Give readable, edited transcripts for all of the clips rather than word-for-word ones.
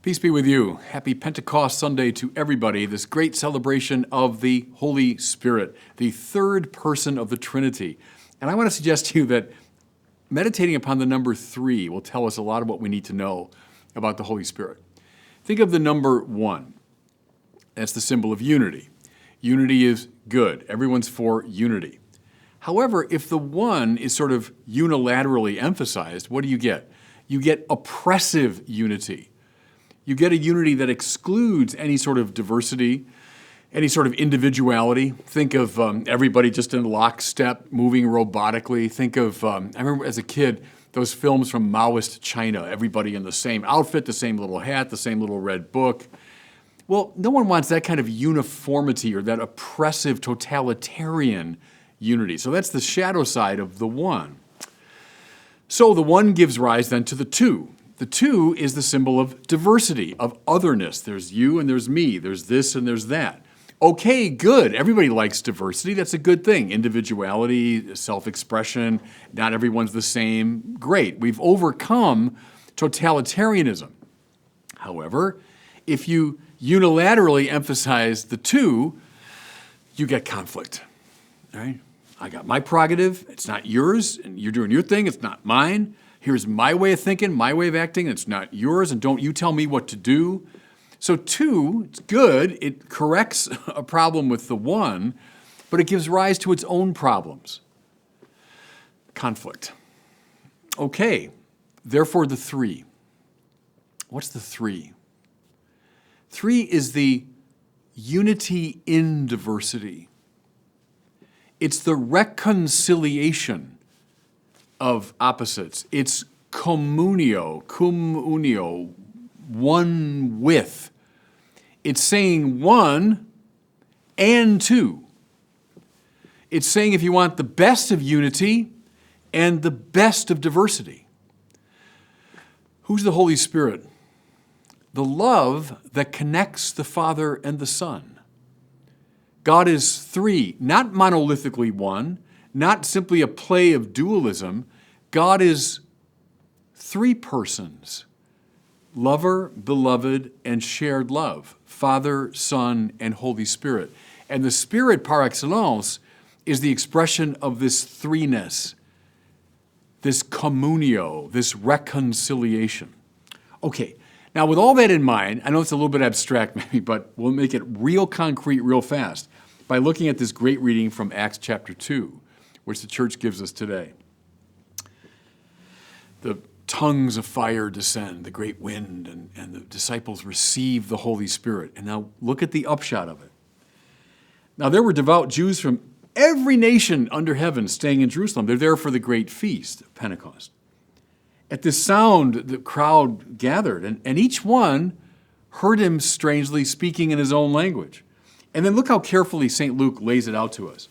Peace be with you. Happy Pentecost Sunday to everybody. This great celebration of the Holy Spirit, the third person of the Trinity. And I want to suggest to you that meditating upon the number 3 will tell us a lot of what we need to know about the Holy Spirit. Think of the number 1. That's the symbol of unity. Unity is good. Everyone's for unity. However, if the 1 is sort of unilaterally emphasized, what do you get? You get oppressive unity. You get a unity that excludes any sort of diversity, any sort of individuality. Think of everybody just in lockstep, moving robotically. Think of, I remember as a kid, those films from Maoist China, everybody in the same outfit, the same little hat, the same little red book. Well, no one wants that kind of uniformity or that oppressive totalitarian unity. So that's the shadow side of the 1. So the 1 gives rise then to the 2. The 2 is the symbol of diversity, of otherness. There's you and there's me. There's this and there's that. Okay, good. Everybody likes diversity. That's a good thing. Individuality, self-expression, not everyone's the same. Great. We've overcome totalitarianism. However, if you unilaterally emphasize the 2, you get conflict. All right? I got my prerogative. It's not yours. And you're doing your thing. It's not mine. Here's my way of thinking, my way of acting. It's not yours, and don't you tell me what to do. So 2, it's good. It corrects a problem with the 1, but it gives rise to its own problems. Conflict. Okay, therefore the 3. What's the 3? 3 is the unity in diversity. It's the reconciliation of opposites. It's communio, one with. It's saying 1 and 2. It's saying if you want the best of unity and the best of diversity. Who's the Holy Spirit? The love that connects the Father and the Son. God is 3, not monolithically 1, not simply a play of dualism. God is 3 persons, lover, beloved, and shared love, Father, Son, and Holy Spirit. And the Spirit, par excellence, is the expression of this 3-ness, this communio, this reconciliation. Okay, now with all that in mind, I know it's a little bit abstract maybe, but we'll make it real concrete real fast by looking at this great reading from Acts chapter 2, which the church gives us today. The tongues of fire descend, the great wind, and the disciples receive the Holy Spirit. And now look at the upshot of it. Now there were devout Jews from every nation under heaven staying in Jerusalem. They're there for the great feast of Pentecost. At this sound, the crowd gathered, and each one heard him strangely speaking in his own language. And then look how carefully St. Luke lays it out to us.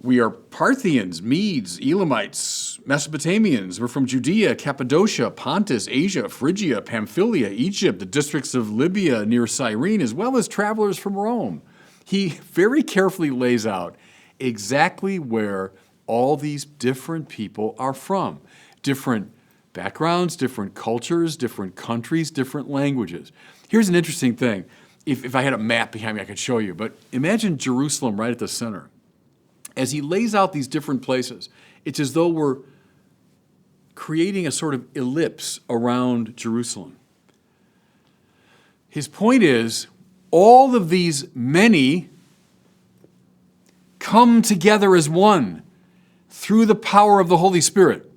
We are Parthians, Medes, Elamites, Mesopotamians. We're from Judea, Cappadocia, Pontus, Asia, Phrygia, Pamphylia, Egypt, the districts of Libya near Cyrene, as well as travelers from Rome. He very carefully lays out exactly where all these different people are from. Different backgrounds, different cultures, different countries, different languages. Here's an interesting thing. If I had a map behind me, I could show you. But imagine Jerusalem right at the center. As he lays out these different places, it's as though we're creating a sort of ellipse around Jerusalem. His point is, all of these many come together as one through the power of the Holy Spirit.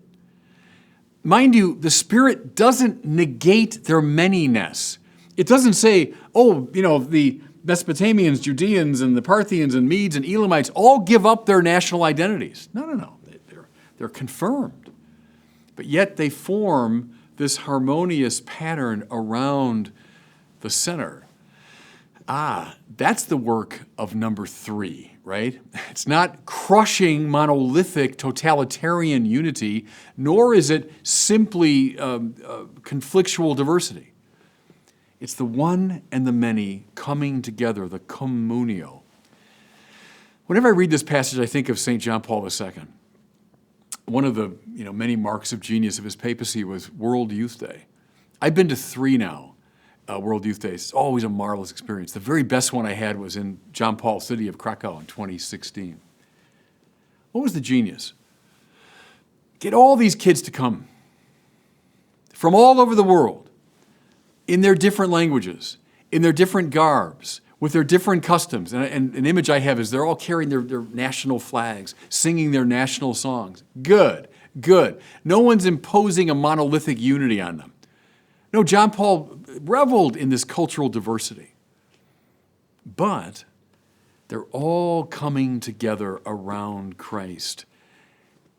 Mind you, the Spirit doesn't negate their manyness. It doesn't say, the Mesopotamians, Judeans, and the Parthians, and Medes, and Elamites all give up their national identities. No. They're confirmed. But yet they form this harmonious pattern around the center. That's the work of number 3, right? It's not crushing monolithic totalitarian unity, nor is it simply conflictual diversity. It's the 1 and the many coming together, the communio. Whenever I read this passage, I think of St. John Paul II. One of the many marks of genius of his papacy was World Youth Day. I've been to 3 now, World Youth Days. It's always a marvelous experience. The very best one I had was in John Paul City of Krakow in 2016. What was the genius? Get all these kids to come from all over the world in their different languages, in their different garbs, with their different customs. And an image I have is they're all carrying their national flags, singing their national songs. Good, good. No one's imposing a monolithic unity on them. No, John Paul reveled in this cultural diversity. But they're all coming together around Christ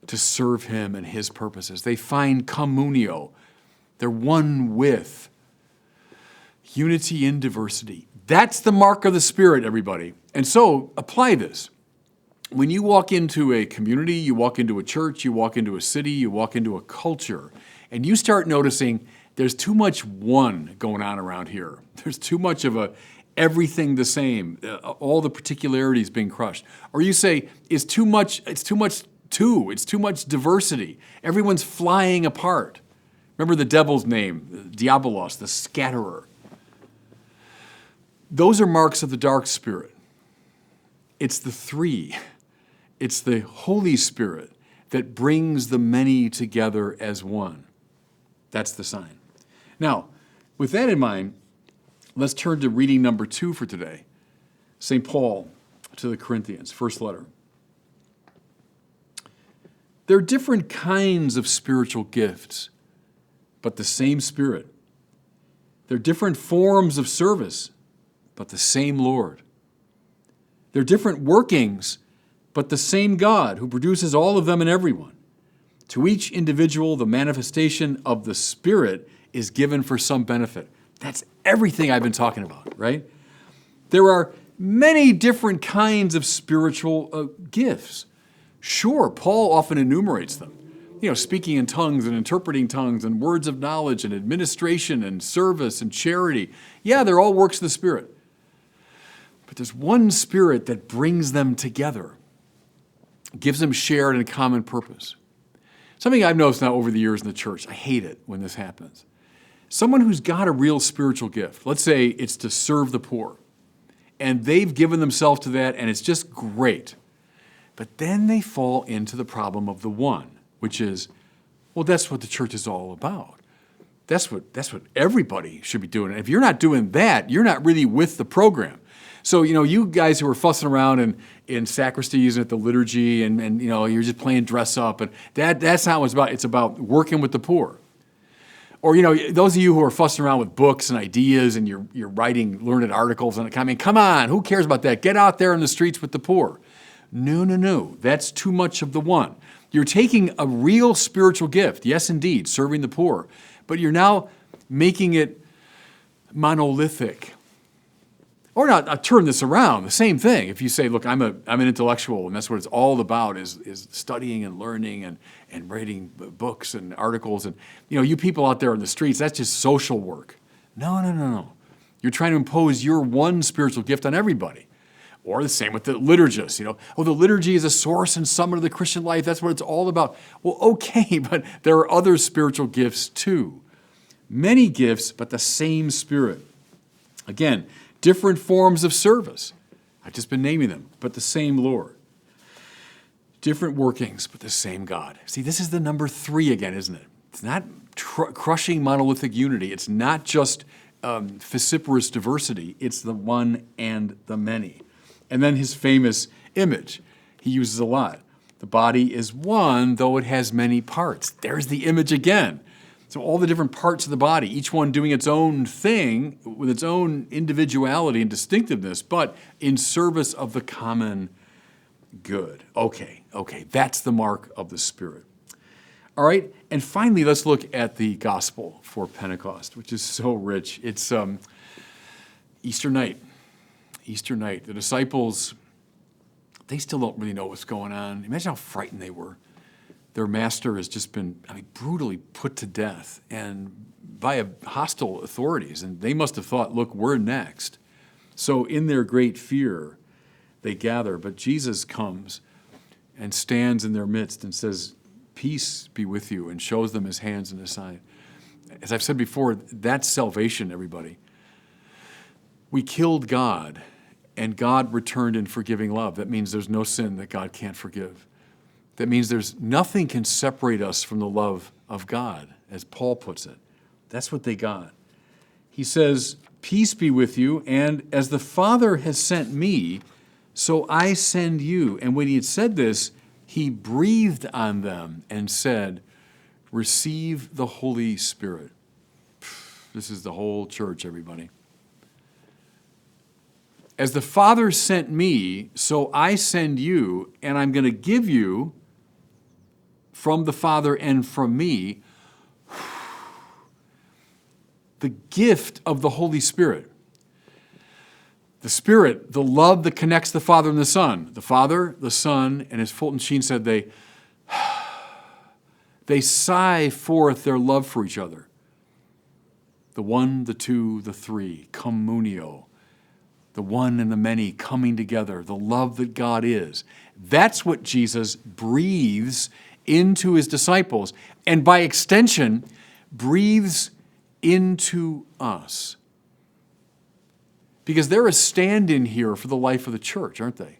to serve him and his purposes. They find communio. They're one with unity in diversity. That's the mark of the Spirit, everybody. And so apply this. When you walk into a community, you walk into a church, you walk into a city, you walk into a culture, and you start noticing there's too much one going on around here. There's too much of everything the same, all the particularities being crushed. Or you say, it's too much diversity. Everyone's flying apart. Remember the devil's name, Diabolos, the scatterer. Those are marks of the dark spirit. It's the 3. It's the Holy Spirit that brings the many together as one. That's the sign. Now, with that in mind, let's turn to reading number 2 for today. St. Paul to the Corinthians, first letter. There are different kinds of spiritual gifts, but the same Spirit. There are different forms of service, but the same Lord. There are different workings, but the same God who produces all of them in everyone. To each individual, the manifestation of the Spirit is given for some benefit. That's everything I've been talking about, right? There are many different kinds of spiritual gifts. Sure, Paul often enumerates them. Speaking in tongues and interpreting tongues and words of knowledge and administration and service and charity. Yeah, they're all works of the Spirit. But there's one Spirit that brings them together, gives them shared and common purpose. Something I've noticed now over the years in the church, I hate it when this happens. Someone who's got a real spiritual gift, let's say it's to serve the poor, and they've given themselves to that, and it's just great. But then they fall into the problem of the one, which is, well, that's what the church is all about. That's what everybody should be doing. And if you're not doing that, you're not really with the program. So, you guys who are fussing around in sacristies and at the liturgy and you're just playing dress up, and that's not what it's about. It's about working with the poor. Or, those of you who are fussing around with books and ideas and you're writing learned articles, and come on, who cares about that? Get out there in the streets with the poor. No. That's too much of the one. You're taking a real spiritual gift, yes, indeed, serving the poor, but you're now making it monolithic. Or not, I'll turn this around, the same thing. If you say, look, I'm an intellectual, and that's what it's all about is studying and learning and writing books and articles. And, you people out there in the streets, that's just social work. No. You're trying to impose your one spiritual gift on everybody. Or the same with the liturgists, the liturgy is a source and summit of the Christian life. That's what it's all about. Well, okay, but there are other spiritual gifts too. Many gifts, but the same Spirit. Again, different forms of service. I've just been naming them, but the same Lord. Different workings, but the same God. See, this is the number 3 again, isn't it? It's not crushing monolithic unity. It's not just vociferous diversity. It's the one and the many. And then his famous image he uses a lot. The body is one, though it has many parts. There's the image again. So all the different parts of the body, each one doing its own thing with its own individuality and distinctiveness, but in service of the common good. Okay, that's the mark of the Spirit. All right, and finally, let's look at the gospel for Pentecost, which is so rich. It's Easter night. The disciples, they still don't really know what's going on. Imagine how frightened they were. Their master has just been brutally put to death and by hostile authorities, and they must have thought, look, we're next. So in their great fear, they gather, but Jesus comes and stands in their midst and says, peace be with you, and shows them his hands and his side. As I've said before, that's salvation, everybody. We killed God, and God returned in forgiving love. That means there's no sin that God can't forgive. That means there's nothing can separate us from the love of God, as Paul puts it. That's what they got. He says, peace be with you, and as the Father has sent me, so I send you. And when he had said this, he breathed on them and said, receive the Holy Spirit. This is the whole church, everybody. As the Father sent me, so I send you, and I'm going to give you from the Father and from me the gift of the Holy Spirit. The Spirit, the love that connects the Father and the Son. The Father, the Son, and as Fulton Sheen said, they sigh forth their love for each other. The one, the two, the three, communio. The one and the many coming together, the love that God is. That's what Jesus breathes into his disciples, and by extension, breathes into us. Because they're a stand-in here for the life of the church, aren't they?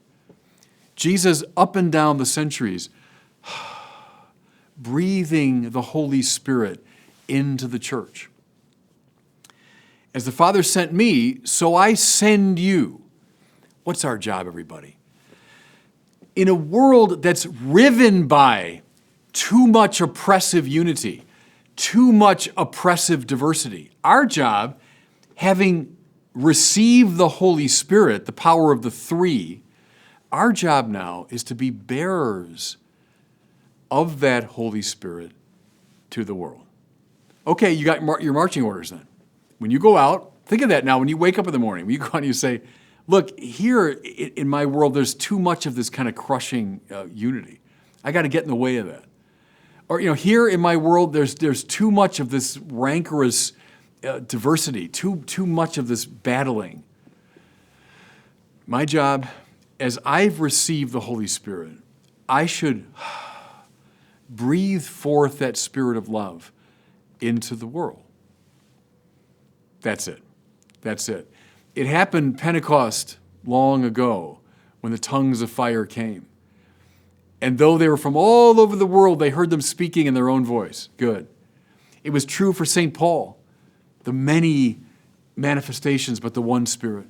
Jesus, up and down the centuries, breathing the Holy Spirit into the church. As the Father sent me, so I send you. What's our job, everybody? In a world that's riven by too much oppressive unity, too much oppressive diversity, our job, having received the Holy Spirit, the power of the three, our job now is to be bearers of that Holy Spirit to the world. Okay, you got your marching orders then. When you go out, think of that now. When you wake up in the morning, when you go out and you say, look, here in my world, there's too much of this kind of crushing unity. I got to get in the way of that. Or, here in my world, there's too much of this rancorous diversity, too much of this battling. My job, as I've received the Holy Spirit, I should breathe forth that spirit of love into the world. That's it. That's it. It happened Pentecost long ago when the tongues of fire came. And though they were from all over the world, they heard them speaking in their own voice. Good. It was true for St. Paul. The many manifestations, but the one Spirit.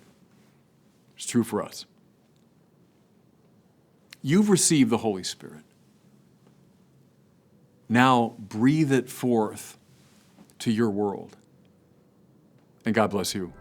It's true for us. You've received the Holy Spirit. Now breathe it forth to your world. And God bless you.